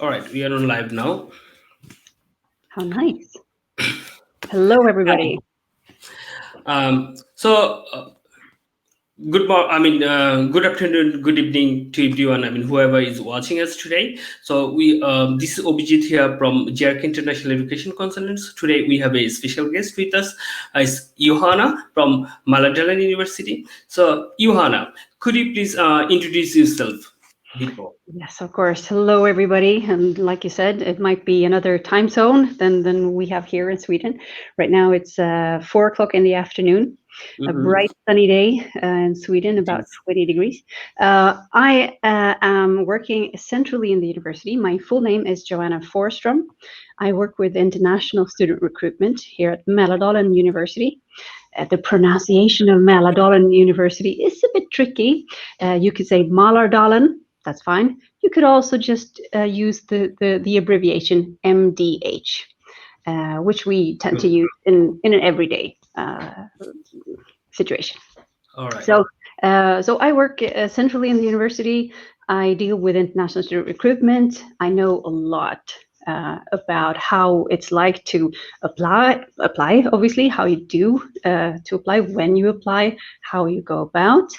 All right, we are on live now. How nice. Hello, everybody. Good afternoon, good evening to everyone. Whoever is watching us today. So this is Avijit here from JRK International Education Consultants. Today we have a special guest with us, is Johanna from Mälardalen University. So Johanna, could you please introduce yourself a bit more? Yes, of course. Hello, everybody. And like you said, it might be another time zone than we have here in Sweden. Right now, it's 4:00 in the afternoon. A bright sunny day in Sweden, about 20 degrees. I am working centrally in the university. My full name is Joanna Forström. I work with international student recruitment here at Mälardalen University. The pronunciation of Mälardalen University is a bit tricky. You could say Mälardalen. That's fine. You could also just use the abbreviation MDH, which we tend to use in an everyday situation. All right. So I work centrally in the university. I deal with international student recruitment. I know a lot about how it's like to apply, obviously, how you do to apply, when you apply, how you go about.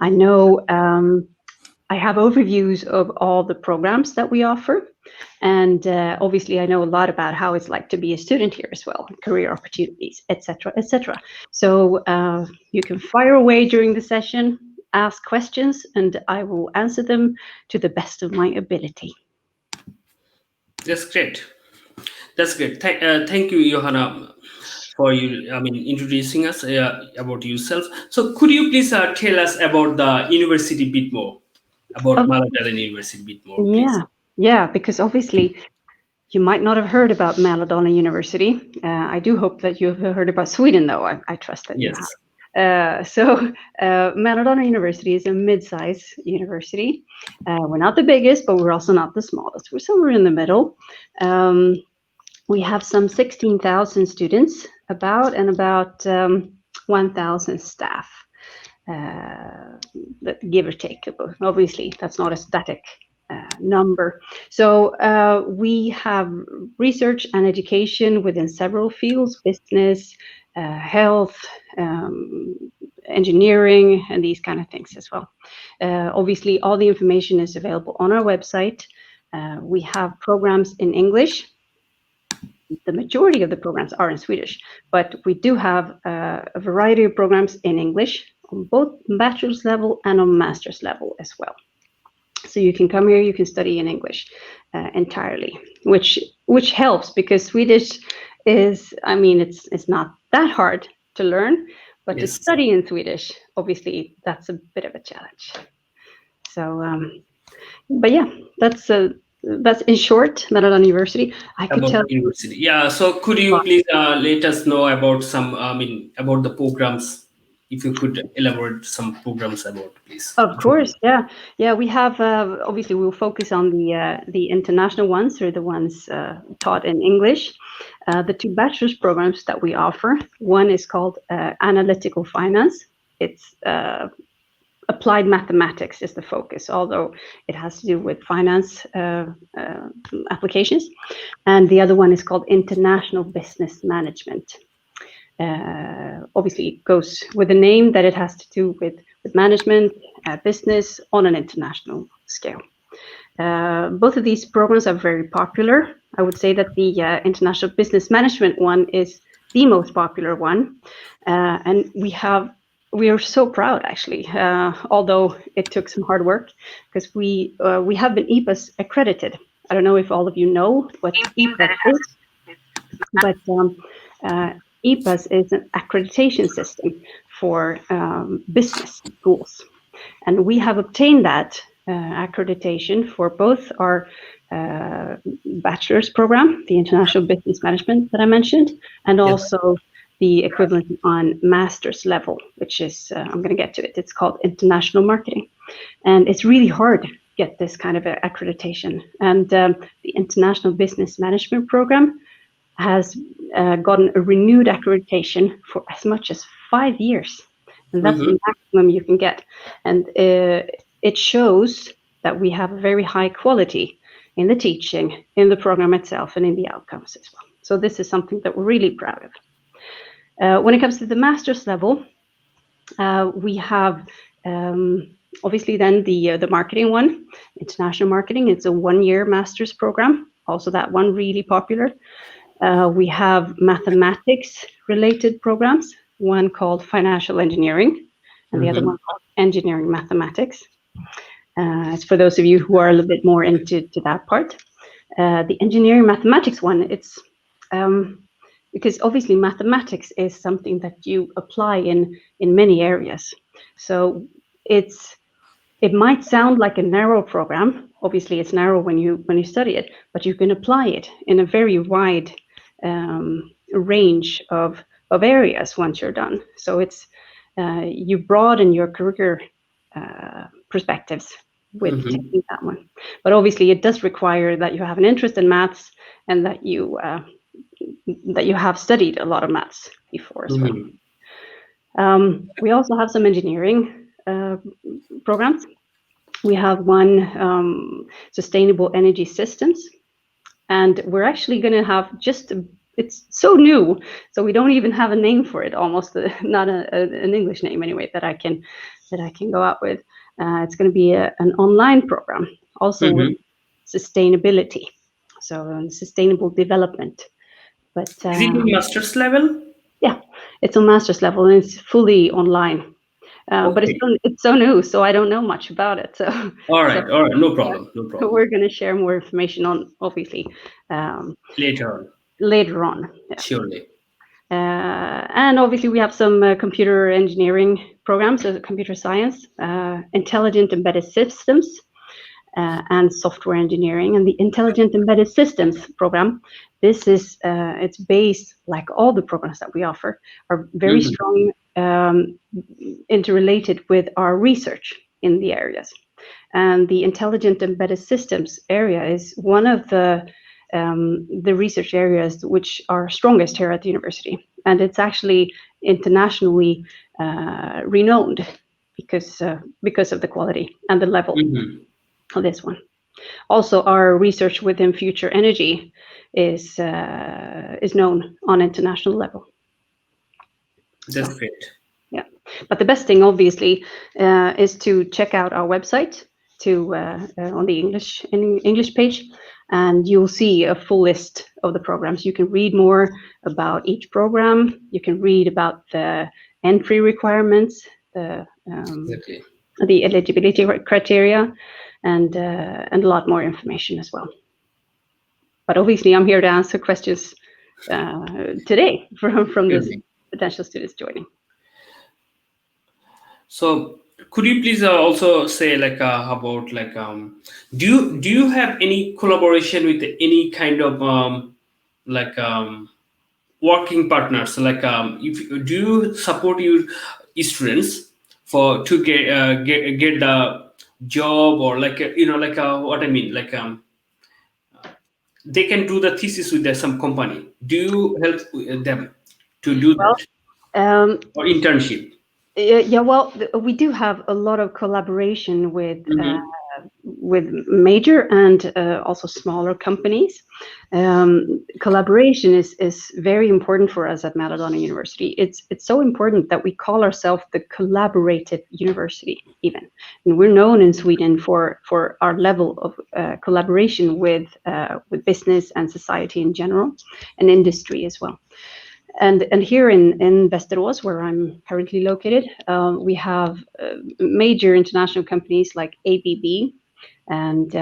I know I have overviews of all the programs that we offer. And obviously, I know a lot about how it's like to be a student here as well, career opportunities, etc., etc. So you can fire away during the session, ask questions, and I will answer them to the best of my ability. That's great. That's great. Thank you, Johanna, for introducing us about yourself. So could you please tell us about the university a bit more, about Mälardalen University a bit more, please? Yeah, because obviously you might not have heard about Mälardalen University. I do hope that you have heard about Sweden, though. I trust that you have. Mälardalen University is a mid-sized university. We're not the biggest, but we're also not the smallest. We're somewhere in the middle. We have some 16,000 students, about 1,000 staff, give or take. Obviously, that's not a static number. So we have research and education within several fields: business, health, engineering, and these kind of things as well. Obviously, all the information is available on our website. We have programs in English. The majority of the programs are in Swedish, but we do have a variety of programs in English on both bachelor's level and on master's level as well. So you can come here, you can study in English entirely, which helps because Swedish is, it's not that hard to learn, but to study in Swedish, obviously, that's a bit of a challenge. So, but yeah, that's in short, Mälardalen University. I could tell university. Yeah. So could you please let us know about some, about the programs? If you could elaborate some programs about, please. Of course, yeah. We have obviously we'll focus on the international ones, or the ones taught in English. The two bachelor's programs that we offer. One is called Analytical Finance. It's applied mathematics is the focus, although it has to do with finance applications. And the other one is called International Business Management. Obviously, it goes with the name that it has to do with management, business on an international scale. Both of these programs are very popular. I would say that the International Business Management one is the most popular one. And we are so proud, actually, although it took some hard work, because we have been EPAS accredited. I don't know if all of you know what EPAS is, but EPAS is an accreditation system for business schools. And we have obtained that accreditation for both our bachelor's program, the International Business Management that I mentioned, and also the equivalent on master's level, which is, I'm going to get to it, it's called International Marketing. And it's really hard to get this kind of accreditation. And the International Business Management program has gotten a renewed accreditation for as much as 5 years. And that's the maximum you can get. And it shows that we have a very high quality in the teaching, in the program itself, and in the outcomes as well. So this is something that we're really proud of. When it comes to the master's level, we have obviously then the marketing one, international marketing. It's a 1-year master's program. Also that one really popular. We have mathematics related programs, one called financial engineering and the other one called engineering mathematics. It's for those of you who are a little bit more into that part. The engineering mathematics one, it's because obviously mathematics is something that you apply in many areas. So it might sound like a narrow program. Obviously it's narrow when you study it, but you can apply it in a very wide range of areas once you're done. So it's you broaden your career perspectives with taking that one. But obviously it does require that you have an interest in maths and that you have studied a lot of maths before as well. We also have some engineering programs. We have one sustainable energy systems, and we're actually going to have it's so new, so we don't even have a name for it. Almost not an English name anyway that I can go out with. It's going to be an online program, also with sustainability, so sustainable development. But is it in master's level? Yeah, it's on master's level and it's fully online. But it's so new, so I don't know much about it. So all right, no problem. We're going to share more information on, obviously, later on. Yeah. Surely. And obviously we have some computer engineering programs, so computer science, intelligent embedded systems, and software engineering. And the intelligent embedded systems program, this is it's based, like all the programs that we offer, are very strong interrelated with our research in the areas. And the intelligent embedded systems area is one of the research areas which are strongest here at the university, and it's actually internationally renowned because of the quality and the level of this one. Also, our research within future energy is known on international level. That's great. Yeah, but the best thing, obviously, is to check out our website on the English page, and you'll see a full list of the programs. You can read more about each program. You can read about the entry requirements, the eligibility criteria, and a lot more information as well. But obviously, I'm here to answer questions today from the potential students joining. So, could you please also say about do you have any collaboration with any kind of working partners? Do you support your students to get the job, or what I mean, they can do the thesis with some company? Do you help them to do that, or internship? Yeah, well, we do have a lot of collaboration with major and also smaller companies. Collaboration is very important for us at Mälardalen University. It's so important that we call ourselves the collaborative university even. And we're known in Sweden for our level of collaboration with business and society in general, and industry as well. And here in Västerås, where I'm currently located, we have major international companies like ABB and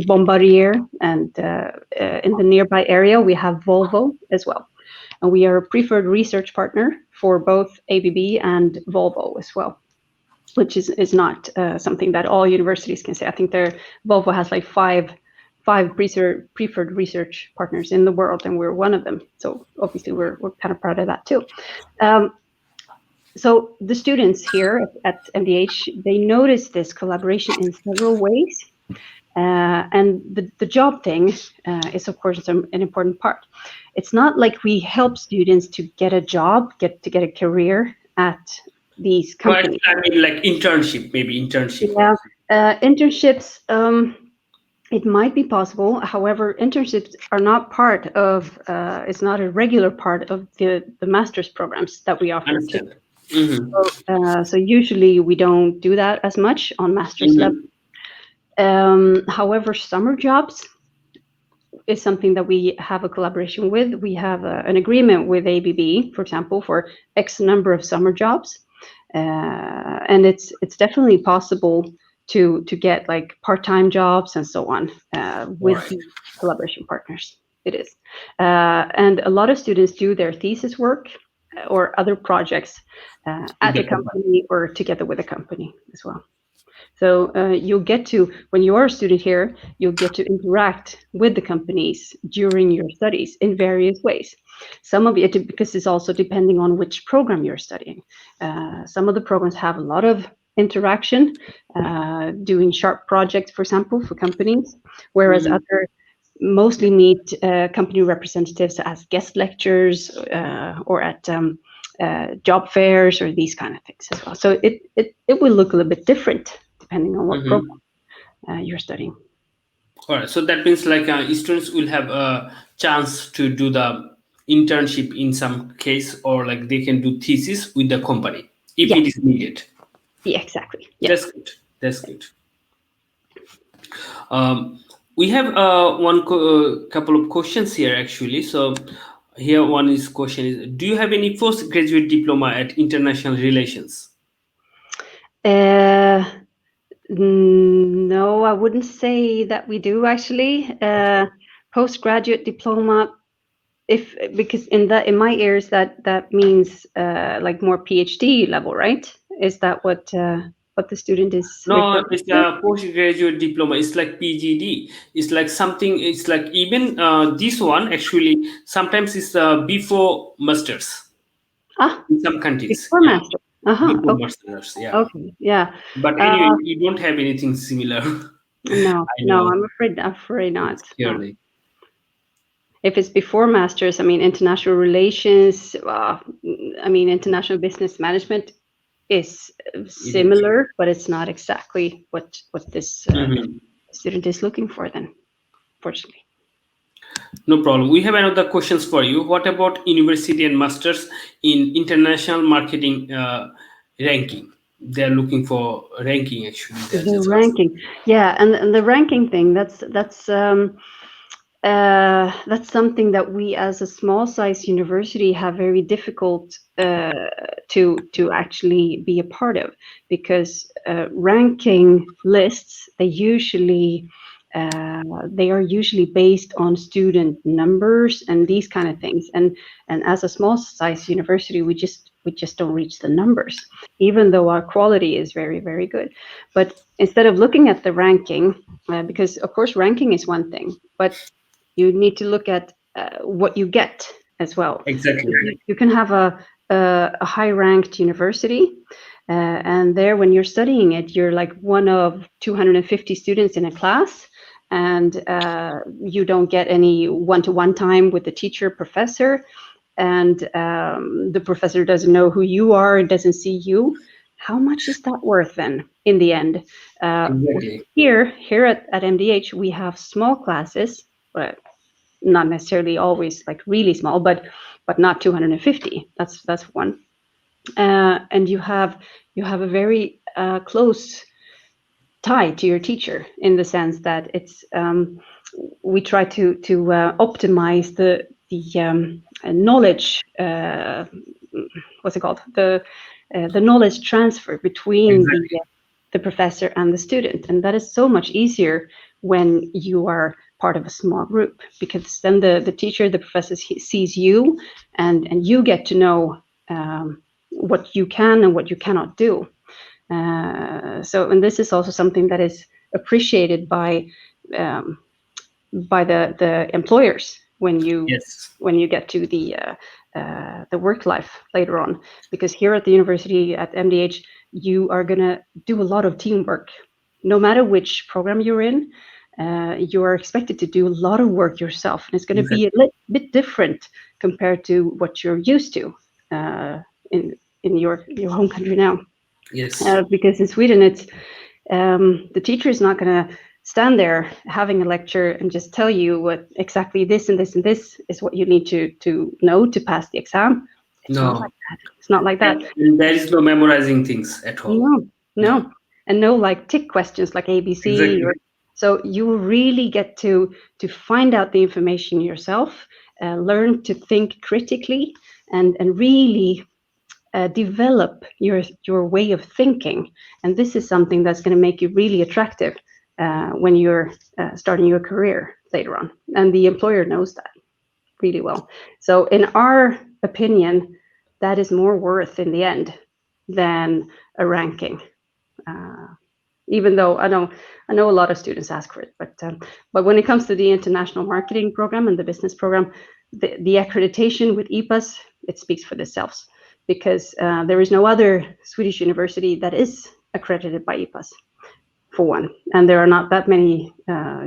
Bombardier, and in the nearby area we have Volvo as well. And we are a preferred research partner for both ABB and Volvo as well, which is not something that all universities can say. I think Volvo has like five preferred research partners in the world, and we're one of them. So obviously we're kind of proud of that too. So the students here at MDH, they notice this collaboration in several ways. And the job thing is, of course, an important part. It's not like we help students to get a job, to get a career at these companies. Right. I mean, like internship, maybe internship. Yeah, internships. it might be possible. However, internships are not part of, it's not a regular part of the master's programs that we offer. Understand. Mm-hmm. So usually we don't do that as much on master's level. However, summer jobs is something that we have a collaboration with. We have an agreement with ABB, for example, for X number of summer jobs. And it's definitely possible to get like part-time jobs and so on with the collaboration partners. It is. And a lot of students do their thesis work or other projects at the company or together with a company as well. So you'll get to, when you are a student here, you'll get to interact with the companies during your studies in various ways. Some of it, because it's also depending on which program you're studying. Some of the programs have a lot of interaction, doing sharp projects, for example, for companies, whereas other mostly meet company representatives as guest lectures or at job fairs or these kind of things as well. So it will look a little bit different depending on what program you're studying. All right, so that means like students will have a chance to do the internship in some case, or like they can do thesis with the company if it is needed. Yeah, exactly. Yeah. That's good. We have couple of questions here actually. So here question is, do you have any postgraduate diploma at international relations? No, I wouldn't say that we do actually. Postgraduate diploma, because in my ears that means like more PhD level, right? Is that what the student is? No, it's a postgraduate diploma. It's like PGD. It's like something. It's like even this one actually sometimes it's before masters. In some countries. Before master. Before masters. Yeah. Okay. Yeah. But anyway, you don't have anything similar. No, I'm afraid not. Clearly. If it's before masters, I mean, international relations, I mean, international business management is similar, but it's not exactly what this student is looking for then, fortunately. No problem. We have another questions for you. What about university and masters in international marketing ranking? They're looking for ranking actually. The ranking, yeah, and the ranking thing, that's something that we as a small size university have very difficult to actually be a part of, because ranking lists, they are usually based on student numbers and these kind of things, and as a small size university we just don't reach the numbers, even though our quality is very, very good. But instead of looking at the ranking, because of course ranking is one thing, but you need to look at what you get as well. Exactly. You can have a high-ranked university, and there, when you're studying it, you're like one of 250 students in a class, and you don't get any one-to-one time with the teacher, professor, and the professor doesn't know who you are, doesn't see you. How much is that worth then in the end? Exactly. Here at MDH, we have small classes, but not necessarily always like really small, but not 250. That's one. And you have a very close tie to your teacher, in the sense that it's we try to optimize the knowledge. What's it called? The knowledge transfer between the professor and the student, and that is so much easier when you are part of a small group, because then the teacher, the professor sees you, and you get to know what you can and what you cannot do. And this is also something that is appreciated by the employers when you get to the work life later on, because here at the university at MDH you are gonna do a lot of teamwork. No matter which program you're in, you are expected to do a lot of work yourself, and it's going to be a little bit different compared to what you're used to in your home country now. Yes. Because in Sweden, it's the teacher is not going to stand there having a lecture and just tell you what exactly this and this and this is what you need to know to pass the exam. It's not like that. It's not like that. And there is no memorizing things at all. No. And no like tick questions like ABC. Exactly. So you really get to find out the information yourself, learn to think critically, and really develop your way of thinking. And this is something that's going to make you really attractive when you're starting your career later on. And the employer knows that really well. So in our opinion, that is more worth in the end than a ranking. Even though I know a lot of students ask for it, but when it comes to the international marketing program and the business program, the accreditation with IPAS, it speaks for themselves, because there is no other Swedish university that is accredited by IPAS, for one, and there are not that many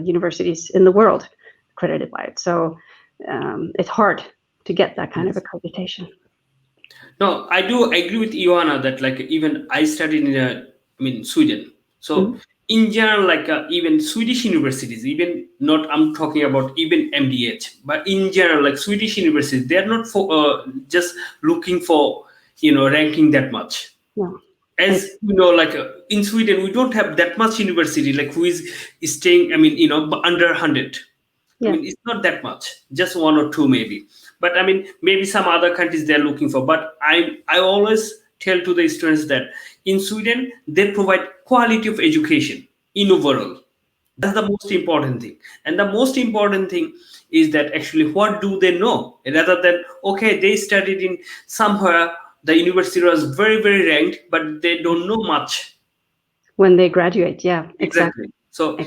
universities in the world accredited by it. So it's hard to get that kind of accreditation. No, I do agree with Ioana that like even I studied in Sweden. So in general, like even Swedish universities, even not I'm talking about even MDH, but in general, like Swedish universities, they're not for just looking for ranking that much. No. As you know, like in Sweden, we don't have that much university like who is staying. Under 100. Yeah. It's not that much, just one or two maybe. But maybe some other countries they're looking for. But I always tell to the students that in Sweden they provide quality of education in overall. That's the most important thing. And the most important thing is that actually what do they know, rather than okay, they studied in somewhere, the university was very, very ranked, but they don't know much when they graduate. Yeah, exactly. So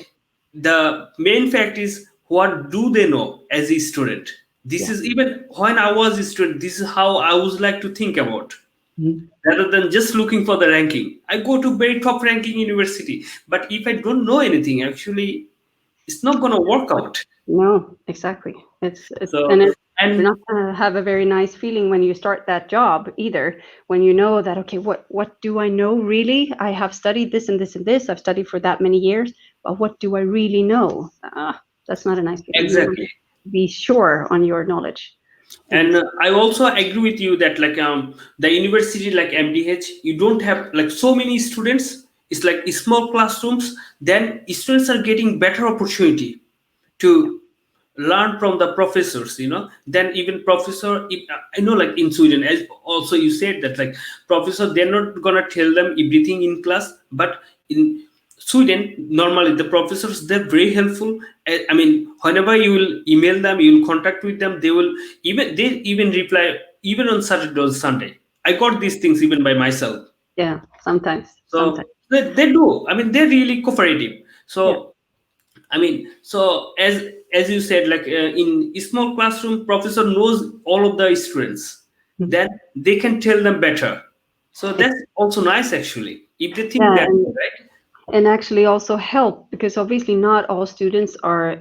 the main fact is, what do they know as a student? This is even when I was a student, this is how I would like to think about. Rather than just looking for the ranking. I go to very top ranking university, but if I don't know anything, actually, it's not going to work out. No, exactly. You're not going to have a very nice feeling when you start that job either, when you know that, okay, what do I know really? I have studied this and this and this. I've studied for that many years, but what do I really know? That's not a nice feeling. Exactly. Be sure on your knowledge. And I also agree with you that like the university like MDH, you don't have like so many students. It's like small classrooms. Then students are getting better opportunity to learn from the professors, then even professor, like in Sweden, as also you said that like professor, they're not gonna tell them everything in class, but in Sweden, normally the professors, they're very helpful. Whenever you will email them, you will contact with them, they even reply even on Saturday or Sunday. I got these things even by myself. Yeah, sometimes. They do. They're really cooperative. So so as you said, like in a small classroom, professor knows all of the students, then they can tell them better. So that's also nice actually, if they think that way, right? And actually also help, because obviously not all students are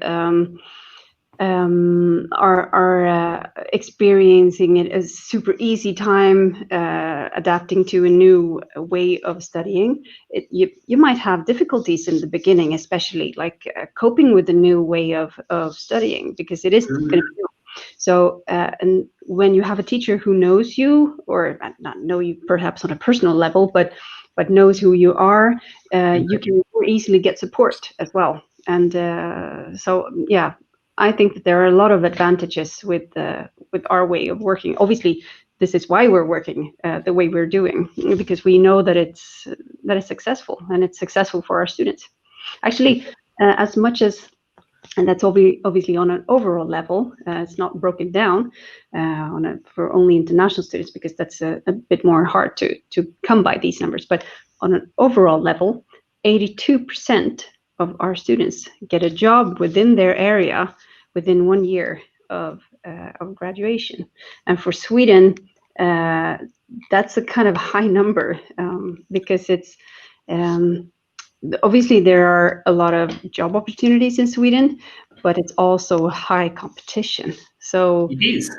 experiencing it as super easy time adapting to a new way of studying. You might have difficulties in the beginning, especially like coping with the new way of studying, because it is going to be new. So and when you have a teacher who knows you, or not know you perhaps on a personal level, but knows who you are, you can more easily get support as well. And so yeah, I think that there are a lot of advantages with our way of working. Obviously, this is why we're working the way we're doing, because we know that it's successful, and it's successful for our students. Actually, as much as, and that's obviously on an overall level, it's not broken down for only international students, because that's a bit more hard to come by these numbers. But on an overall level, 82% of our students get a job within their area within 1 year of graduation. And for Sweden, that's a kind of high number, because it's obviously there are a lot of job opportunities in Sweden, but it's also high competition. So it is.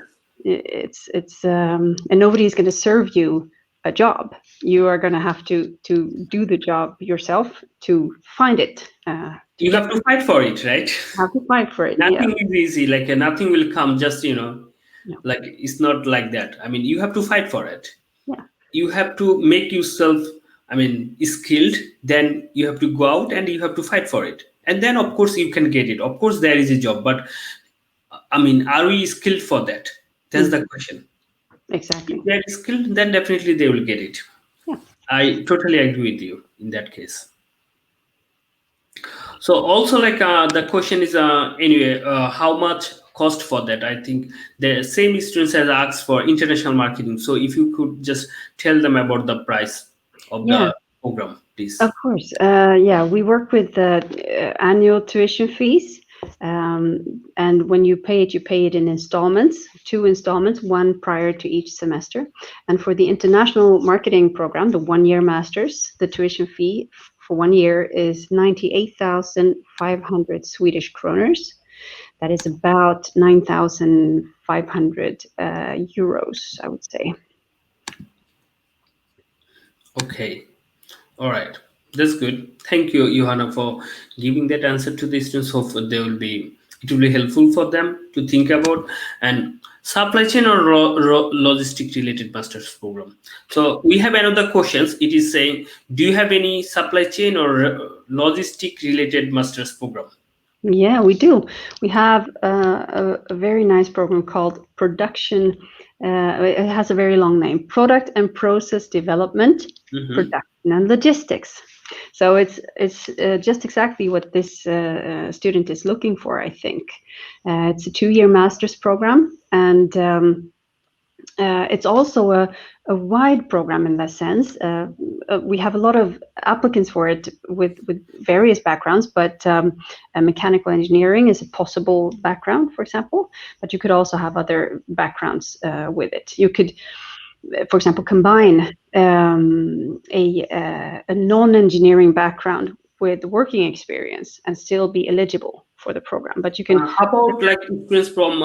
It's and nobody is going to serve you a job. You are going to have to do the job yourself to find it. You have to fight for it, right? Have to fight for it. Nothing is easy. Like nothing will come just, No. like it's not like that. I mean, you have to fight for it. Yeah. You have to make yourself, skilled. Then you have to go out and you have to fight for it. And then, of course, you can get it. Of course, there is a job. But, are we skilled for that? That's the question. Exactly. If they're skilled, then definitely they will get it. Yeah. I totally agree with you in that case. So also the question is anyway, how much cost for that? I think the same students has asked for international marketing. So if you could just tell them about the price of the program, please. Of course. We work with annual tuition fees. And when you pay it in installments, 2 installments, one prior to each semester. And for the international marketing program, the 1-year masters, the tuition fee for 1 year is 98,500 Swedish kroners. That is about 9,500 euros, I would say. Okay. All right. That's good. Thank you, Johanna, for giving that answer to the students. Hope it will be helpful for them to think about. And supply chain or logistic related master's program. So we have another questions. It is saying, do you have any supply chain or logistic related master's program? Yeah, we do. We have a very nice program called Production. It has a very long name: Product and Process Development, Production and Logistics. So it's just exactly what this student is looking for, I think. It's a 2-year master's program, and it's also a wide program in that sense. We have a lot of applicants for it with various backgrounds, but mechanical engineering is a possible background, for example, but you could also have other backgrounds with it. You could, for example, combine a non-engineering background with working experience and still be eligible for the program. But you can. How about experience from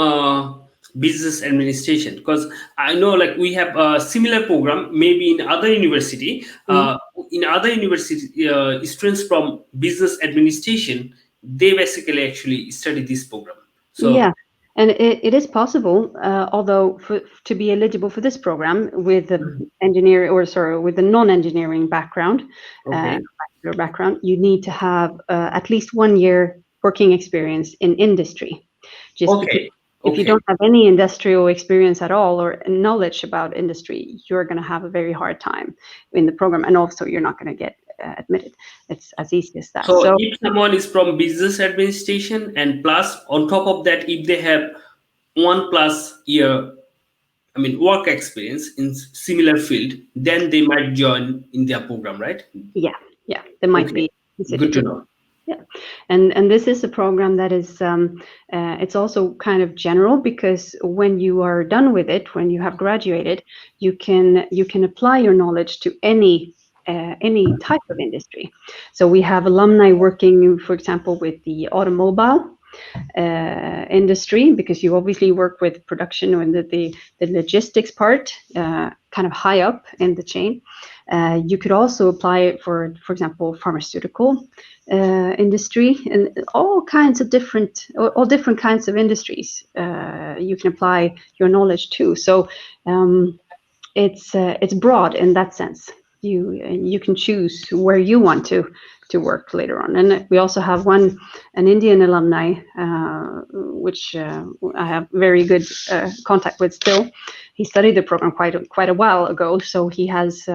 business administration? Because I know we have a similar program maybe in other university. In other university, students from business administration, they basically actually study this program. So yeah. And it is possible, although to be eligible for this program with the with the non-engineering background, bachelor background, you need to have at least 1 year working experience in industry. If you don't have any industrial experience at all or knowledge about industry, you're going to have a very hard time in the program, and also you're not going to get admitted. It's as easy as that. So if someone is from business administration and plus on top of that, if they have 1+ year, work experience in similar field, then they might join in their program, right? Yeah, they might be. Good to know. Yeah, and this is a program that is it's also kind of general, because when you are done with it, when you have graduated, you can apply your knowledge to any type of industry. So we have alumni working, for example, with the automobile industry, because you obviously work with production and the logistics part, kind of high up in the chain. You could also apply for example, pharmaceutical industry, and all different kinds of industries. You can apply your knowledge to. So it's broad in that sense. You can choose where you want to work later on. And we also have an Indian alumni, which I have very good contact with still. He studied the program quite a while ago, so he has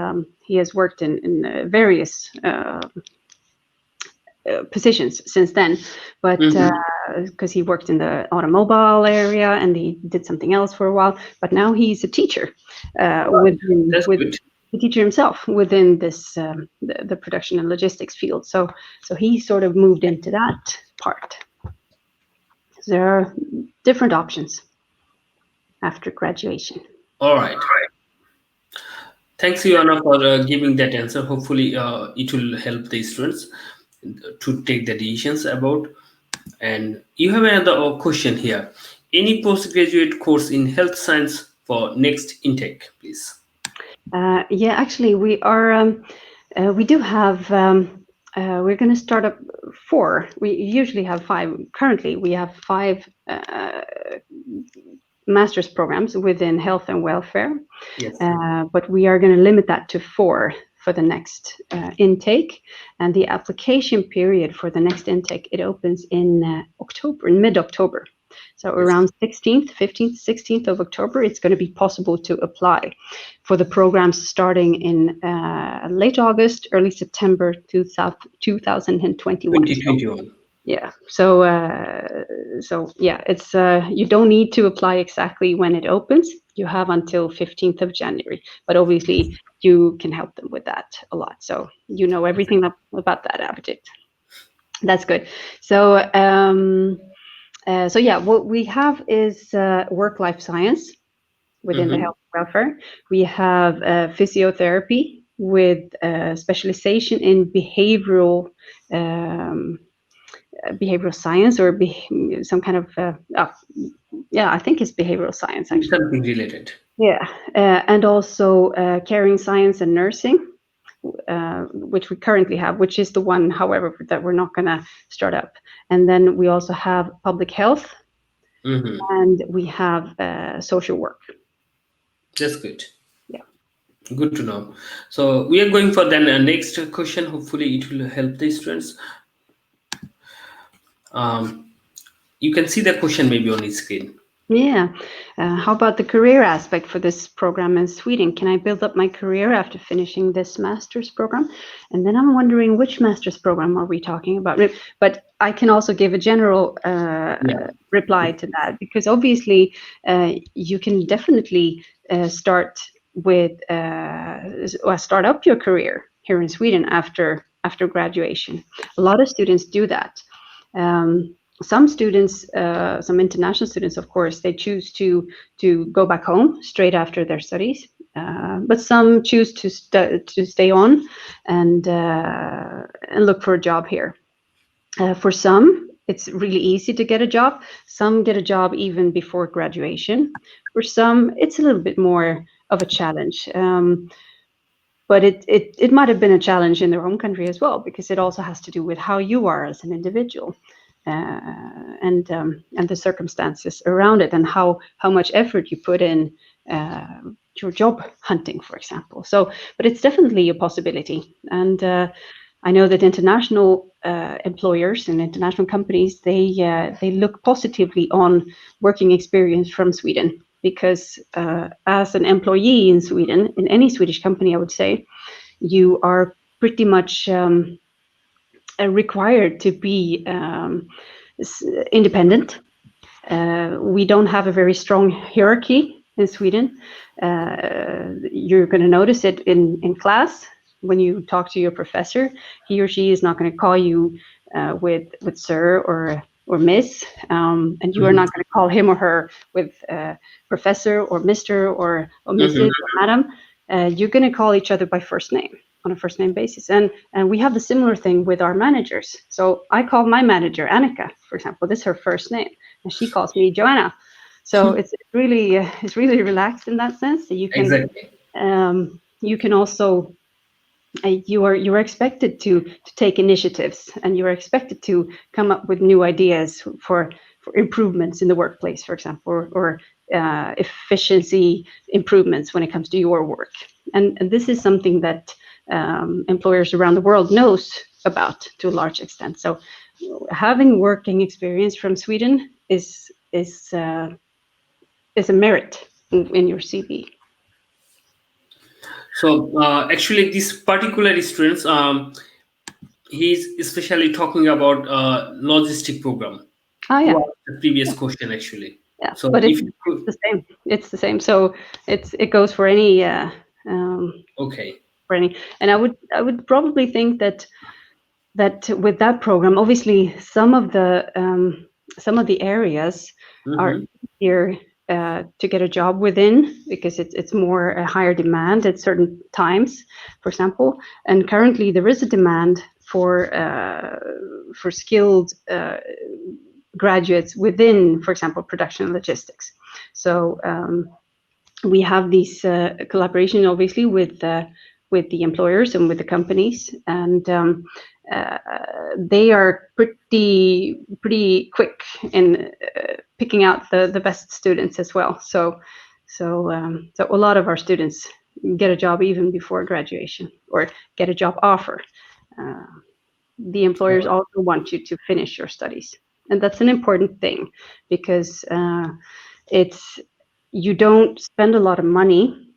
worked in various positions since then, but because he worked in the automobile area and he did something else for a while, but now he's a teacher the teacher himself within this the production and logistics field. So he sort of moved into that part. There are different options after graduation. All right. Thanks, Joanna, for giving that answer. Hopefully, it will help the students to take the decisions about. And you have another question here. Any postgraduate course in health science for next intake, please? Yeah, actually, we are. We do have. We're going to start up 4. We usually have 5. Currently, we have 5 master's programs within health and welfare. Yes. But we are going to limit that to 4 for the next intake. And the application period for the next intake, it opens in October, in mid-October. So around 15th, 16th of October, it's going to be possible to apply for the programs starting in late August, early September 2021. 2021. Yeah. So yeah, it's you don't need to apply exactly when it opens. You have until 15th of January, but obviously you can help them with that a lot. So you know everything about that, Avijit. That's good. So so yeah, what we have is work-life science within the health and welfare. We have physiotherapy with specialization in behavioral science, or some kind of I think it's behavioral science, actually. Something related. Yeah, and also caring science and nursing, which we currently have, which is the one, however, that we're not going to start up. And then we also have public health, and we have social work. That's good. Yeah. Good to know. So we are going for then a next question. Hopefully it will help the students. You can see the question maybe on the screen. Yeah. How about the career aspect for this program in Sweden? Can I build up my career after finishing this master's program? And then I'm wondering, which master's program are we talking about? But I can also give a general reply to that, because obviously you can definitely start up your career here in Sweden after graduation. A lot of students do that. Some students, some international students, of course, they choose to go back home straight after their studies. But some choose to stay on and look for a job here. For some, it's really easy to get a job. Some get a job even before graduation. For some, it's a little bit more of a challenge. But it might have been a challenge in their home country as well, because it also has to do with how you are as an individual. And the circumstances around it, and how much effort you put in your job hunting, for example. So, but it's definitely a possibility. And I know that international employers and international companies, they look positively on working experience from Sweden, because as an employee in Sweden, in any Swedish company, I would say, you are pretty much required to be independent. We don't have a very strong hierarchy in Sweden. You're going to notice it in class when you talk to your professor. He or she is not going to call you with sir or miss, and you are not going to call him or her with professor or Mr. or Mrs. or madam. You're going to call each other by first name, on a first name basis. And we have the similar thing with our managers. So I call my manager Annika, for example. This is her first name, and she calls me Joanna. So it's really relaxed in that sense. So you can Exactly. You can also you are expected to take initiatives, and you are expected to come up with new ideas for improvements in the workplace, for example, or efficiency improvements when it comes to your work. And this is something that employers around the world knows about to a large extent. So having working experience from Sweden is a merit in your CV. So actually, this particular students, he's especially talking about logistic program. Oh yeah, The previous question actually. yeah. So But if it's the same. It's the same. So it goes for any. Okay. For any, and I would probably think that with that program, obviously some of the areas are easier to get a job within, because it's more a higher demand at certain times, for example. And currently there is a demand for skilled graduates within, for example, production and logistics. So we have these collaboration, obviously, with the employers and with the companies, and they are pretty quick in picking out the best students as well. So a lot of our students get a job even before graduation or get a job offer. The employers also want you to finish your studies, and that's an important thing, because you don't spend a lot of money.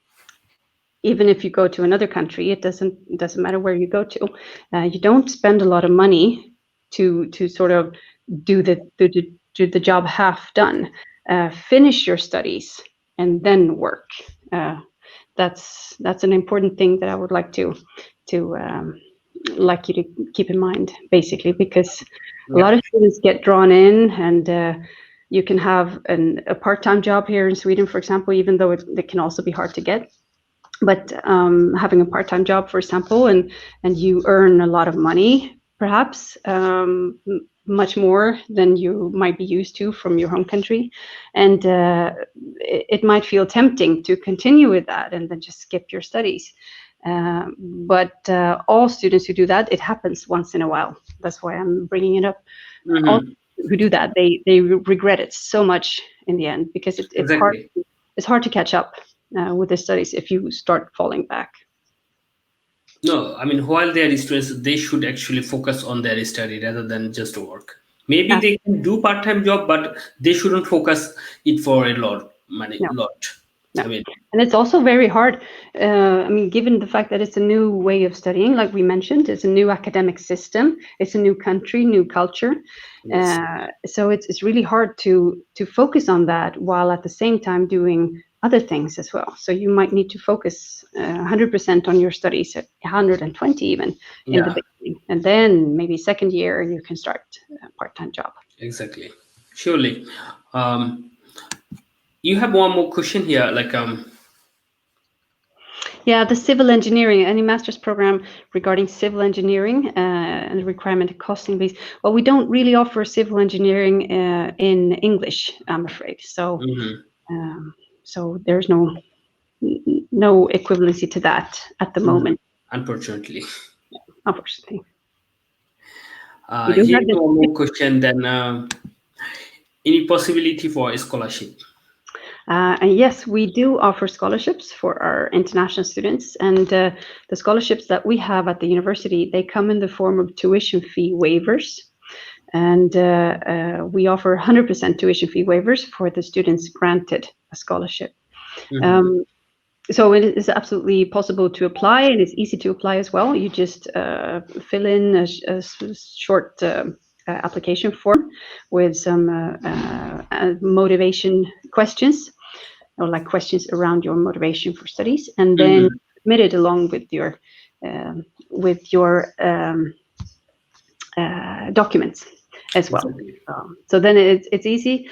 Even if you go to another country, it doesn't matter where you go to. You don't spend a lot of money to sort of do the job half done. Finish your studies and then work. That's an important thing that I would like you to keep in mind, basically, because a lot of students get drawn in, and you can have a part-time job here in Sweden, for example, even though it can also be hard to get. But having a part-time job, for example, and you earn a lot of money, perhaps much more than you might be used to from your home country, and it might feel tempting to continue with that and then just skip your studies. But all students who do that, it happens once in a while. That's why I'm bringing it up. Mm-hmm. All who do that, they regret it so much in the end, because it's hard to catch up with the studies if you start falling back. No, I mean, while they are students, they should actually focus on their study rather than just work. Maybe they can do part-time job, but they shouldn't focus it for a lot money. No. I mean, and it's also very hard. I mean, given the fact that it's a new way of studying, like we mentioned, it's a new academic system, it's a new country, new culture. Yes. So it's really hard to focus on that while at the same time doing other things as well. So you might need to focus 100% on your studies, at 120 even in the beginning, and then maybe second year you can start a part-time job. Exactly, surely. You have one more question here, like yeah, the civil engineering, any master's program regarding civil engineering and the requirement of costing base. Well, we don't really offer civil engineering in English, I'm afraid. So, so there's no equivalency to that at the moment. Unfortunately. Yeah, unfortunately. Here's one more question then. Any possibility for a scholarship? And yes, we do offer scholarships for our international students, and the scholarships that we have at the university, they come in the form of tuition fee waivers, and we offer 100% tuition fee waivers for the students granted a scholarship. So it is absolutely possible to apply, and it's easy to apply as well. You just fill in a short application form with some motivation questions, or like questions around your motivation for studies, and then submit it along with your documents as well. So then it's easy.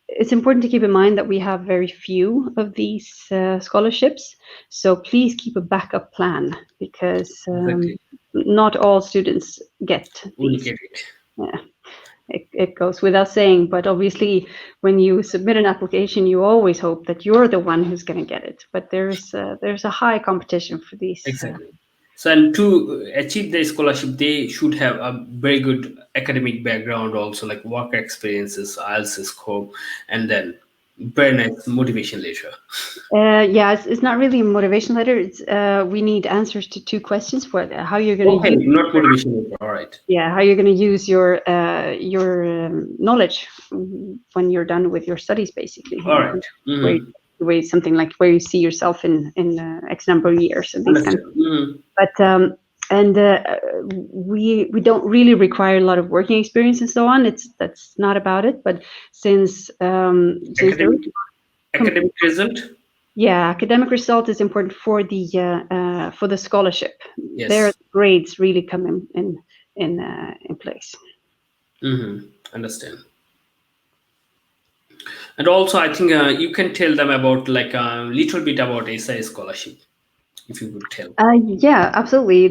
It's important to keep in mind that we have very few of these scholarships, so please keep a backup plan, because not all students get these. Yeah, it goes without saying, but obviously when you submit an application, you always hope that you're the one who's going to get it, but there's a high competition for these. Exactly. So, and to achieve the scholarship, they should have a very good academic background, also like work experiences, IELTS score, and then very nice motivation letter. Yeah, it's not really a motivation letter. It's we need answers to 2 questions for how you're going to use. Not motivation letter. All right. Yeah, how you're going to use your knowledge when you're done with your studies, basically. All right. Where something like where you see yourself in X number of years, and these kind of. But we don't really require a lot of working experience and so on. That's not about it. But since academic result. Yeah, academic result is important for the scholarship. Yes. Their grades really come in place. Understand. And also, I think you can tell them about like a little bit about SI scholarship, if you could tell. Yeah, absolutely.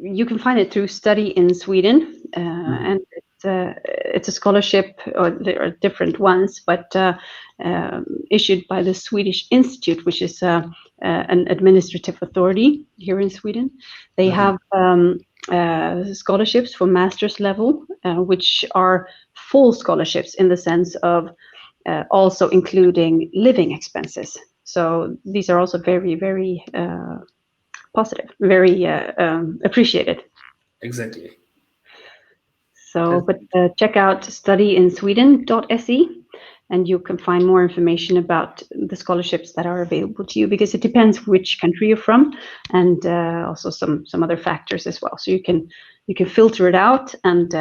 You can find it through Study in Sweden, and it's a scholarship, or there are different ones, but issued by the Swedish Institute, which is an administrative authority here in Sweden. They have scholarships for master's level, which are full scholarships in the sense of also including living expenses. So these are also very, very positive, very appreciated. Exactly. So, but check out studyInSweden.se, and you can find more information about the scholarships that are available to you, because it depends which country you're from, and also some other factors as well. So you can filter it out and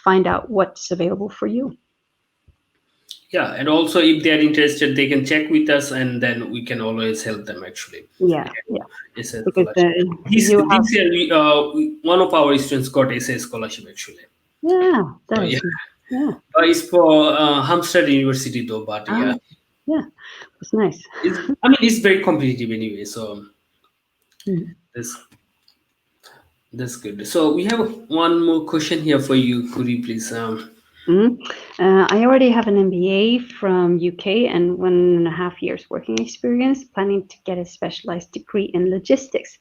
find out what's available for you. Yeah, and also if they are interested, they can check with us, and then we can always help them actually. Yeah. Because this year, one of our students got SA scholarship actually. Yeah, that's It's for Halmstad University though, but it's nice. It's very competitive anyway, so that's good. So we have one more question here for you, Kuri, please. I already have an MBA from UK and 1.5 years working experience, planning to get a specialized degree in logistics.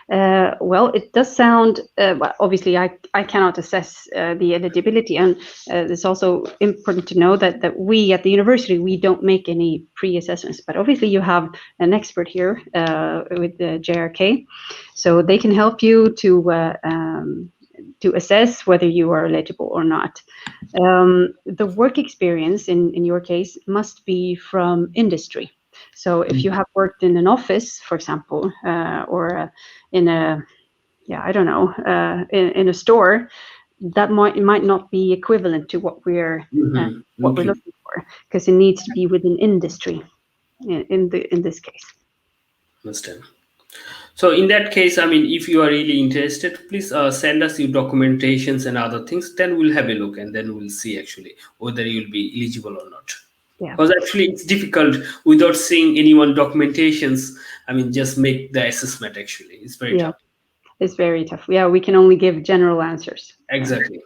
Well, it does sound, well, obviously I cannot assess the eligibility, and it's also important to know that we at the university, we don't make any pre-assessments, but obviously you have an expert here with the JRK, so they can help you to assess whether you are eligible or not. The work experience in your case must be from industry. So if you have worked in an office, for example, or in a, in a store, that might not be equivalent to what we're looking for, because it needs to be within industry in this case. Understand. So in that case, if you are really interested, please send us your documentations and other things. Then we'll have a look, and then we'll see actually whether you'll be eligible or not. Yeah. Because actually it's difficult without seeing anyone documentations. Just make the assessment. Actually, it's very tough. It's very tough. Yeah, we can only give general answers. Exactly.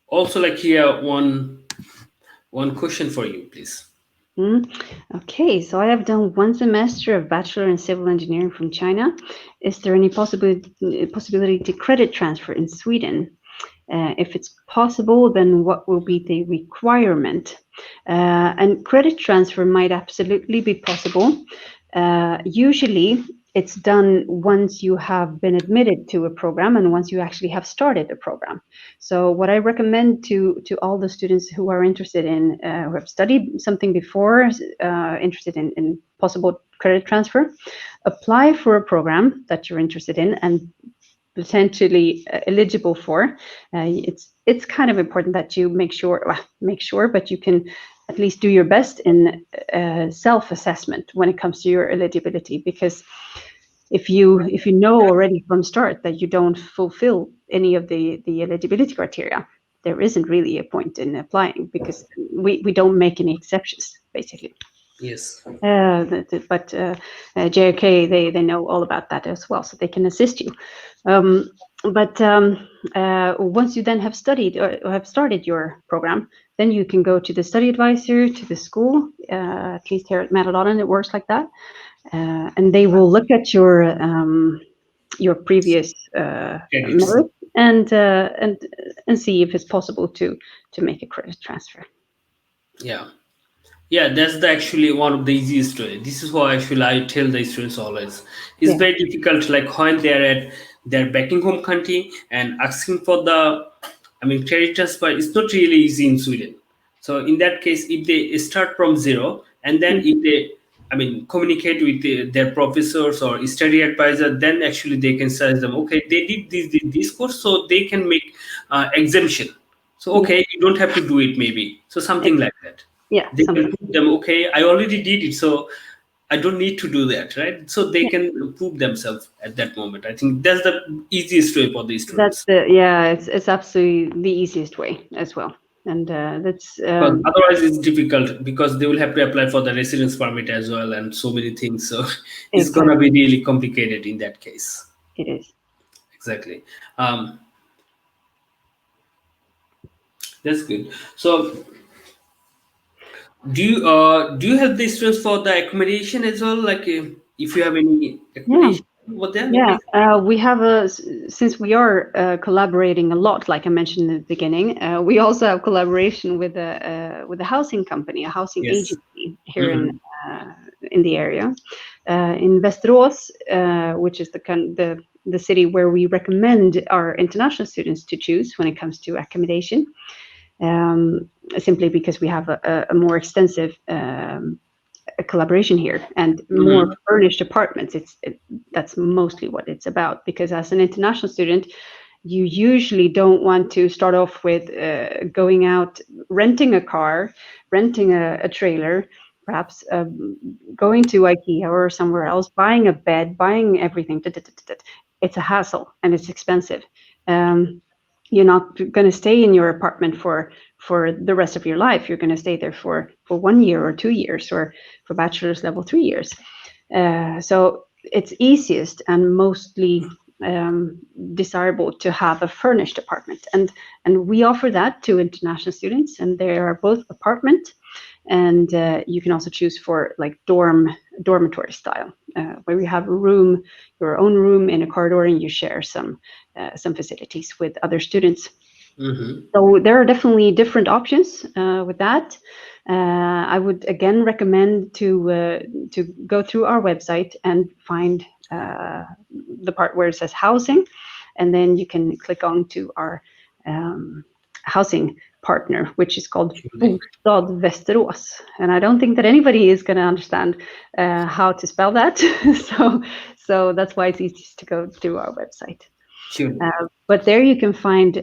Also, like here, one question for you, please. Okay, so I have done 1 semester of Bachelor in Civil Engineering from China. Is there any possibility to credit transfer in Sweden? If it's possible, then what will be the requirement? And credit transfer might absolutely be possible. Usually, it's done once you have been admitted to a program and once you actually have started a program. So what I recommend to all the students who are interested in, who have studied something before, interested in possible credit transfer, apply for a program that you're interested in and potentially eligible for. It's kind of important that you make sure, but you can at least do your best in self-assessment when it comes to your eligibility, because if you know already from start that you don't fulfill any of the eligibility criteria, there isn't really a point in applying, because we don't make any exceptions, basically. Yes. But JRK, they know all about that as well, so they can assist you. But once you then have studied or have started your program, then you can go to the study advisor, to the school, at least here at Mälardalen, it works like that. And they will look at your previous merit and see if it's possible to make a credit transfer. Yeah, that's actually one of the easiest way. This is why actually I tell the students always. It's very difficult, like when they're at their backing home country and asking for the, credit transfer. It's not really easy in Sweden. So in that case, if they start from zero, and then if they, communicate with their professors or study advisor, then actually they can say them, okay, they did this course, so they can make exemption. So okay, you don't have to do it maybe. So something like that. Yeah, they can prove them, okay, I already did it, so I don't need to do that, right? So they can prove themselves at that moment. I think that's the easiest way for these students. It's absolutely the easiest way as well. And that's otherwise it's difficult, because they will have to apply for the residence permit as well and so many things. So it's gonna be really complicated in that case. It is. exactly. That's good. So do you have the students for the accommodation as well? Like if you have any Yeah. accommodation over there, Yeah, please? we have since we are collaborating a lot, like I mentioned in the beginning, we also have collaboration with a housing company, a housing Yes. agency here Mm-hmm. in the area, in Västerås, which is the city where we recommend our international students to choose when it comes to accommodation, simply because we have a more extensive a collaboration here and more Mm-hmm. furnished apartments. That's mostly what it's about, because as an international student, you usually don't want to start off with going out, renting a car, renting a trailer, perhaps going to IKEA or somewhere else, buying a bed, buying everything. It's a hassle and it's expensive. You're not going to stay in your apartment for the rest of your life. You're going to stay there for 1 year or 2 years, or for bachelor's level 3 years. So it's easiest and mostly desirable to have a furnished apartment, and we offer that to international students, and they are both apartment, and you can also choose for like dormitory style, where you have your own room in a corridor, and you share some facilities with other students. Mm-hmm. So there are definitely different options with that. I would again recommend to go through our website and find the part where it says housing, and then you can click on to our housing partner, which is called Bostad Västerås. And I don't think that anybody is going to understand how to spell that. so that's why it's easiest to go through our website. Sure. But there you can find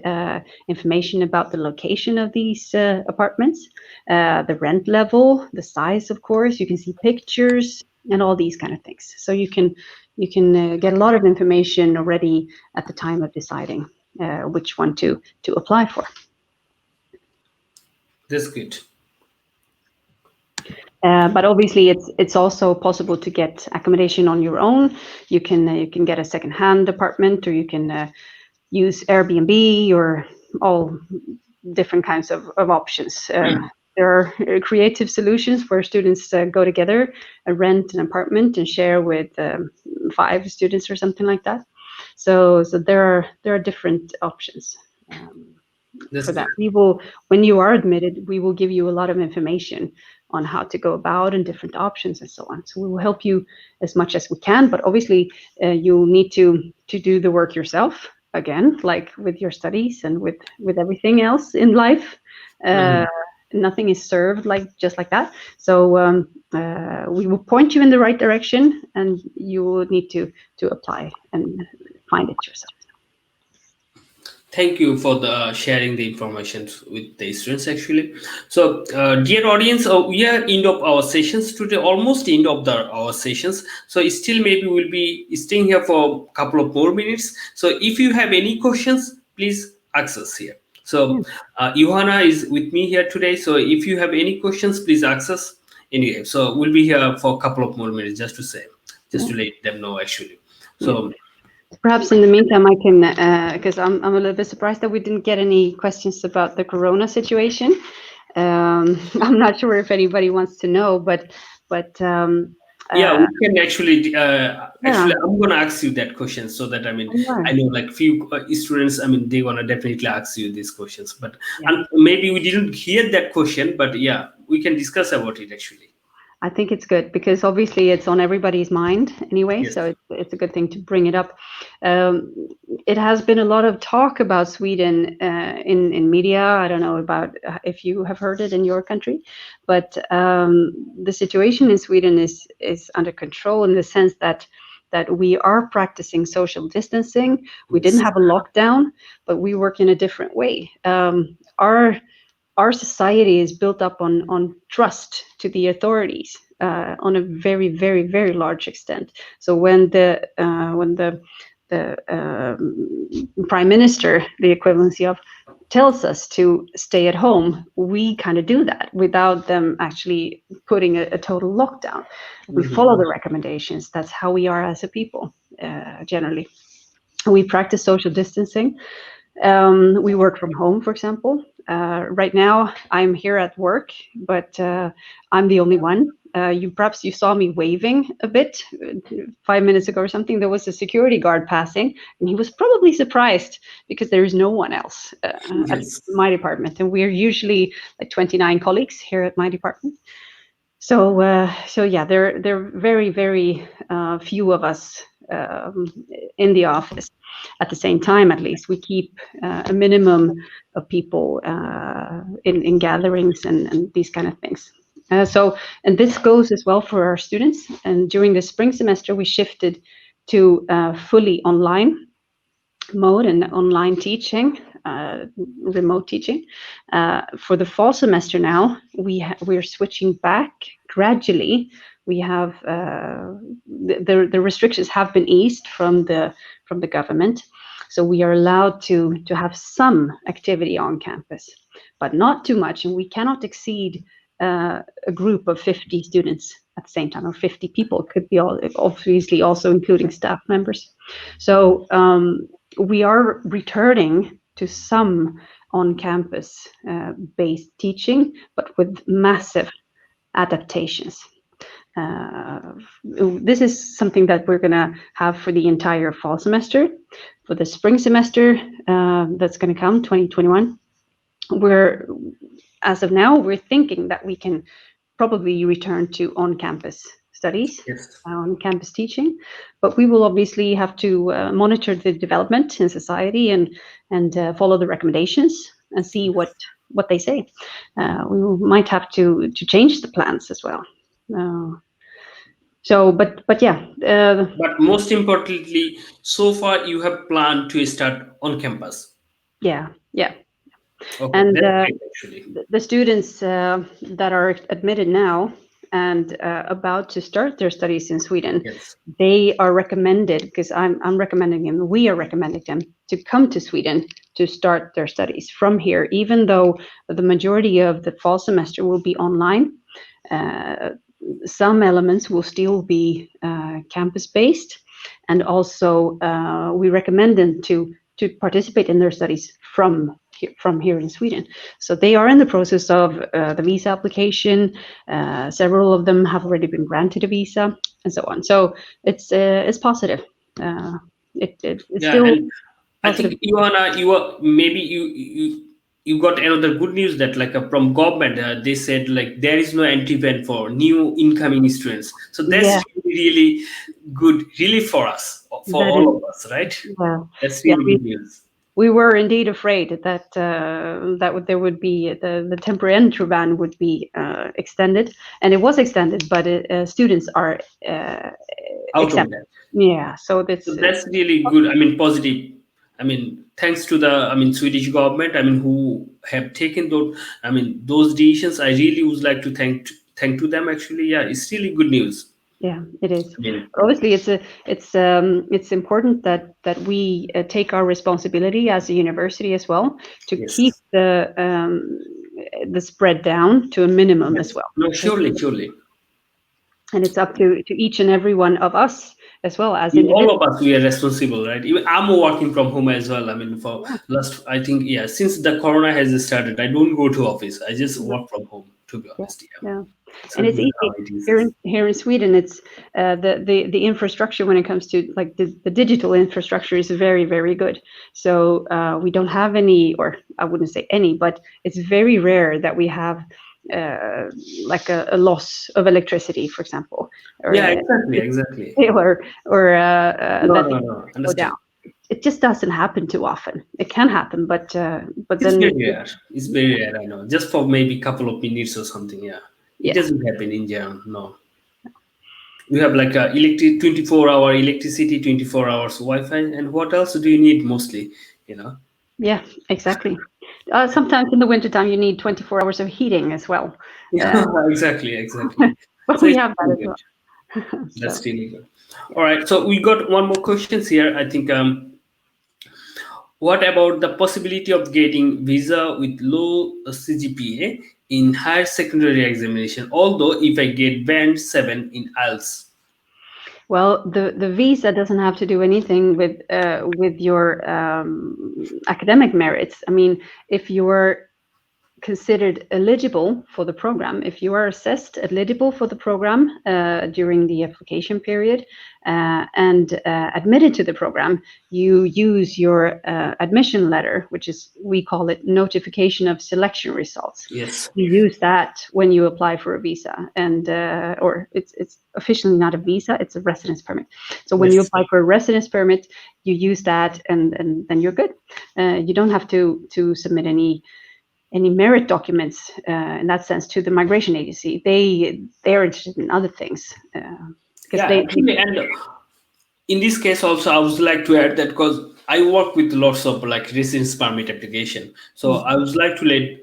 information about the location of these apartments, the rent level, the size, of course. You can see pictures and all these kind of things. So you can get a lot of information already at the time of deciding which one to apply for. That's good. But obviously, it's also possible to get accommodation on your own. You can get a second-hand apartment, or you can use Airbnb, or all different kinds of options. There are creative solutions where students go together and rent an apartment and share with 5 students or something like that. So there are different options That's for good. that. When you are admitted, we will give you a lot of information on how to go about and different options and so on. So we will help you as much as we can, but obviously you'll need to do the work yourself, again, like with your studies and with everything else in life. Nothing is served just like that. So we will point you in the right direction, and you will need to apply and find it yourself. Thank you for the sharing the information with the students actually. So dear audience, we are end of our sessions today, almost end of our sessions. So still maybe we'll be staying here for a couple of more minutes. So if you have any questions, please ask us here. So Johanna is with me here today. So if you have any questions, please ask us anyway. So we'll be here for a couple of more minutes just to let them know actually. So perhaps in the meantime, I can, because I'm a little bit surprised that we didn't get any questions about the Corona situation. I'm not sure if anybody wants to know, but yeah, we can actually. Actually, yeah. I'm gonna ask you that question so that I Yeah. know like few students. They gonna definitely ask you these questions, but Yeah. and maybe we didn't hear that question, but yeah, we can discuss about it actually. I think it's good because obviously it's on everybody's mind anyway, Yes. so it's a good thing to bring it up. It has been a lot of talk about Sweden in media. I don't know about if you have heard it in your country, but the situation in Sweden is under control in the sense that we are practicing social distancing. We didn't have a lockdown, but we work in a different way. Our society is built up on trust to the authorities on a very, very, very large extent. So when the prime minister, the equivalency of, tells us to stay at home, we kind of do that without them actually putting a total lockdown. We follow the recommendations. That's how we are as a people, generally. We practice social distancing. We work from home, for example. Right now, I'm here at work, but I'm the only one. Perhaps you saw me waving a bit 5 minutes ago or something. There was a security guard passing, and he was probably surprised because there is no one else at Yes. my department, and we're usually like 29 colleagues here at my department. So yeah, there are very, very few of us in the office at the same time. At least we keep a minimum of people in gatherings and these kind of things. And this goes as well for our students. And during the spring semester, we shifted to fully online mode and online teaching, remote teaching. For the fall semester now, we're switching back gradually. We have the restrictions have been eased from the government, so we are allowed to have some activity on campus, but not too much, and we cannot exceed a group of 50 students at the same time, or 50 people. Could be obviously also including staff members. So we are returning to some on-campus based teaching, but with massive adaptations. This is something that we're going to have for the entire fall semester. For the spring semester that's going to come, 2021, as of now, we're thinking that we can probably return to on-campus studies, Yes. On-campus teaching, but we will obviously have to monitor the development in society and follow the recommendations and see what they say. We might have to change the plans as well. But yeah. But most importantly, so far you have planned to start on campus. Yeah. Okay, And that's great, actually. the students that are admitted now and about to start their studies in Sweden, Yes. they are recommended, because I'm recommending them, we are recommending them to come to Sweden to start their studies from here, even though the majority of the fall semester will be online. Some elements will still be campus-based, and also we recommend them to participate in their studies from here in Sweden. So they are in the process of the visa application. Several of them have already been granted a visa, and so on. So it's positive. It's Yeah, still and I positive. think you got another good news that from government they said there is no entry ban for new incoming students. So that's Yeah, really good, really for us, for that all is. of us, right? Yeah, That's yeah. really good news. We were indeed afraid that there would be the temporary entry ban would be extended, and it was extended, but students are Out of exempt. that. Yeah, so So that's really good. I mean, positive. I mean, thanks to the Swedish government. Who have taken those decisions. I really would like to thank to them. Actually, yeah, it's really good news. yeah, it is. I mean, Obviously, it's important that we take our responsibility as a university as well to yes. keep the spread down to a minimum Yes. as well. No, surely. And it's up to each and every one of us as well as All individuals. of us, we are responsible, right? Even I'm working from home as well. For last, I think, since the corona has started, I don't go to office. I just work from home, to be honest. Yeah. So And it's this is how easy it is. here in Sweden. It's the infrastructure when it comes to like the digital infrastructure is very, very good. So we don't have any, or I wouldn't say any, but it's very rare that we have like a loss of electricity, for example. Or, Yeah, exactly. or No, that no, things no. go Understood. down. It just doesn't happen too often. It can happen, but It's then very rare. It's very rare. I know. Just for maybe a couple of minutes or something. Yeah. It yeah. doesn't happen in general. No. We have like 24-hour electricity, 24 hours Wi-Fi, and what else do you need mostly? Yeah, exactly. Sometimes in the wintertime, you need 24 hours of heating as well. Yeah, exactly. But So we it's have that really as good. well. That's So, really good. All right. So we got one more questions here. I think. What about the possibility of getting visa with low CGPA in higher secondary examination? Although if I get band 7 in IELTS. Well, the visa doesn't have to do anything with your academic merits. I mean, if you're considered eligible for the program, if you are assessed eligible for the program during the application period and admitted to the program, you use your admission letter, which is, we call it notification of selection results. Yes. You use that when you apply for a visa, and or it's officially not a visa, it's a residence permit. So when you apply for a residence permit, you use that, and then you're good. You don't have to submit any merit documents in that sense to the migration agency. They're interested in other things. Actually, and in this case also, I would like to add that because I work with lots of like residence permit application, so I would like to let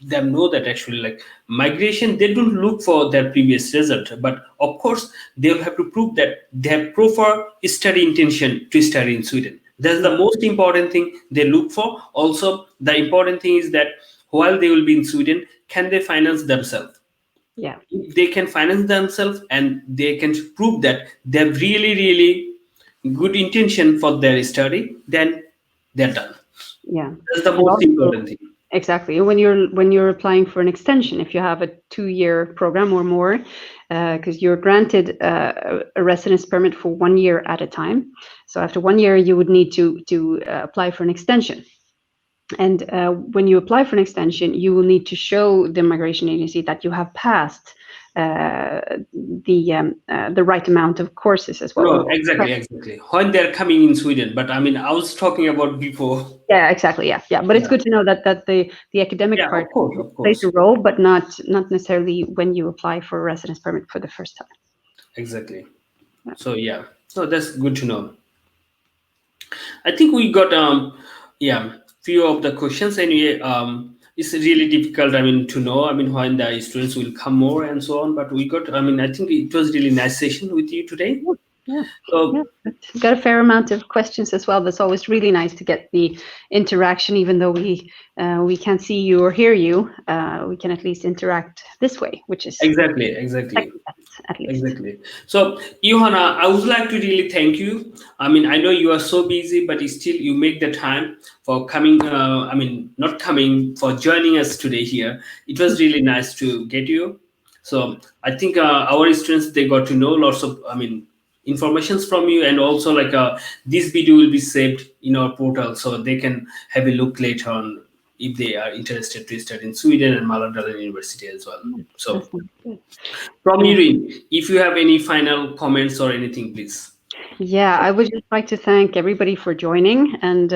them know that actually like migration, they don't look for their previous result, but of course they'll have to prove that they have proper study intention to study in Sweden. That's the most important thing they look for. Also, the important thing is that while they will be in Sweden, can they finance themselves? Yeah. If they can finance themselves and they can prove that they have really, really good intention for their study, then they're done. Yeah. That's the most important thing. Exactly. When you're applying for an extension, if you have a 2-year program or more, because you're granted a residence permit for 1 year at a time. So after 1 year, you would need to apply for an extension. And when you apply for an extension, you will need to show the migration agency that you have passed the right amount of courses as well. No, exactly. When they're coming in Sweden, but I mean, I was talking about before. Yeah, exactly. Yeah. But it's good to know that the academic part of course. plays a role, but not necessarily when you apply for a residence permit for the first time. Exactly. So so that's good to know. I think we got few of the questions anyway. It's really difficult, I mean, to know, I mean, when the students will come more and so on, but we got, I mean, I think it was really nice session with you today. Got a fair amount of questions as well. That's always really nice to get the interaction, even though we can't see you or hear you. We can at least interact this way, which is exactly. At least. Exactly. So, Johanna, I would like to really thank you. I mean, I know you are so busy, but still you make the time for coming. Not coming, for joining us today here. It was really nice to get you. So, I think our students, they got to know lots of, informations from you, and also like this video will be saved in our portal, so they can have a look later on if they are interested to study in Sweden and Mälardalen University as well. So from you, if you have any final comments or anything, please. Yeah, I would just like to thank everybody for joining, and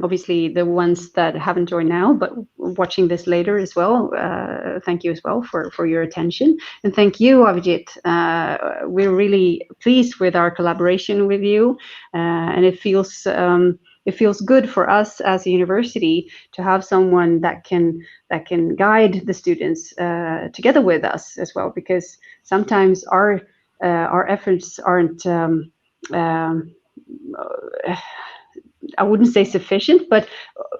obviously the ones that haven't joined now but watching this later as well. Thank you as well for your attention, and thank you, Avijit. We're really pleased with our collaboration with you, and it feels good for us as a university to have someone that can guide the students together with us as well, because sometimes our efforts aren't. I wouldn't say sufficient, but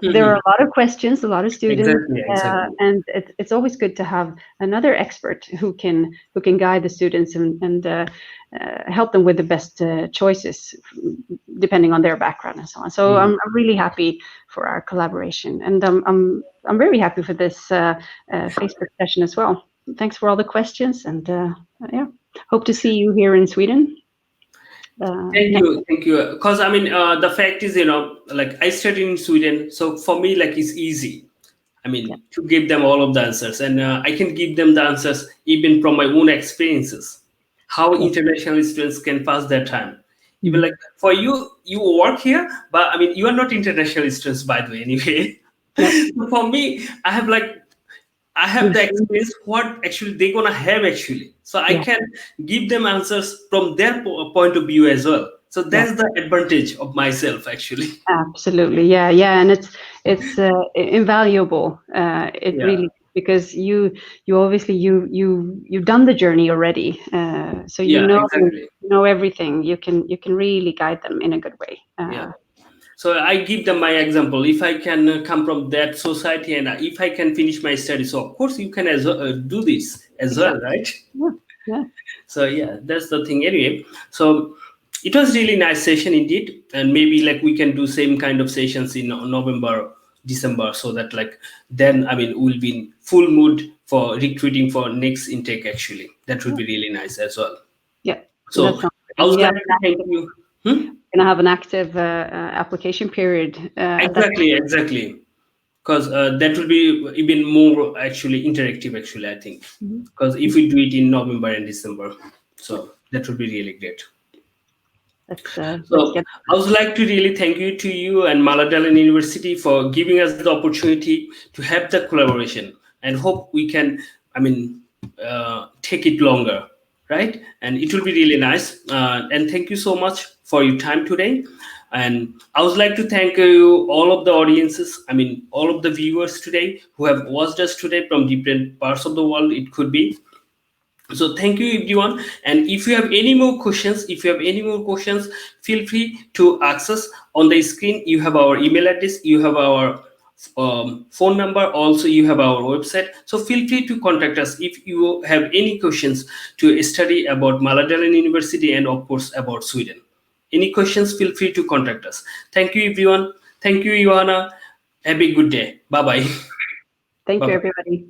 there are a lot of questions, a lot of students, exactly. And it's always good to have another expert who can guide the students and help them with the best choices depending on their background and so on. So I'm really happy for our collaboration, and I'm very happy for this Facebook session as well. Thanks for all the questions, and hope to see you here in Sweden. Thank you. Because the fact is, like I studied in Sweden, so for me, like it's easy. To give them all of the answers, and I can give them the answers even from my own experiences. How international students can pass their time. Even like for you work here, but you are not international students, by the way. Anyway, for me, I have the experience what actually they're gonna have actually, so I can give them answers from their point of view as well. So that's the advantage of myself actually. Absolutely, and it's invaluable. Really, because you obviously you've done the journey already, so you know everything. You can really guide them in a good way. So I give them my example. If I can come from that society, and if I can finish my study, so of course you can as well, do this as well, right? Yeah. So yeah, that's the thing. Anyway, so it was really nice session indeed, and maybe like we can do same kind of sessions in November, December, so that like then we'll be in full mood for recruiting for next intake. Actually, that would be really nice as well. Yeah. So that sounds I good. would Yeah, like to thank you. gonna have an active application period. Exactly. Because that will be even more actually interactive. Actually, I think because if we do it in November and December, so that would be really great. Let's So get. I would like to really thank you and Mälardalen University for giving us the opportunity to have the collaboration, and hope we can, take it longer, right? And it will be really nice. And thank you so much for your time today. And I would like to thank you, all of the audiences, all of the viewers today who have watched us today from different parts of the world. It could be. So thank you everyone, and if you have any more questions, feel free to ask us. On the screen you have our email address, you have our phone number, also you have our website. So feel free to contact us if you have any questions to study about Mälardalen University and of course about Sweden. Any questions, feel free to contact us. Thank you everyone. Thank you, Johanna. Have a good day. Bye bye. Thank you, Bye-bye. everybody.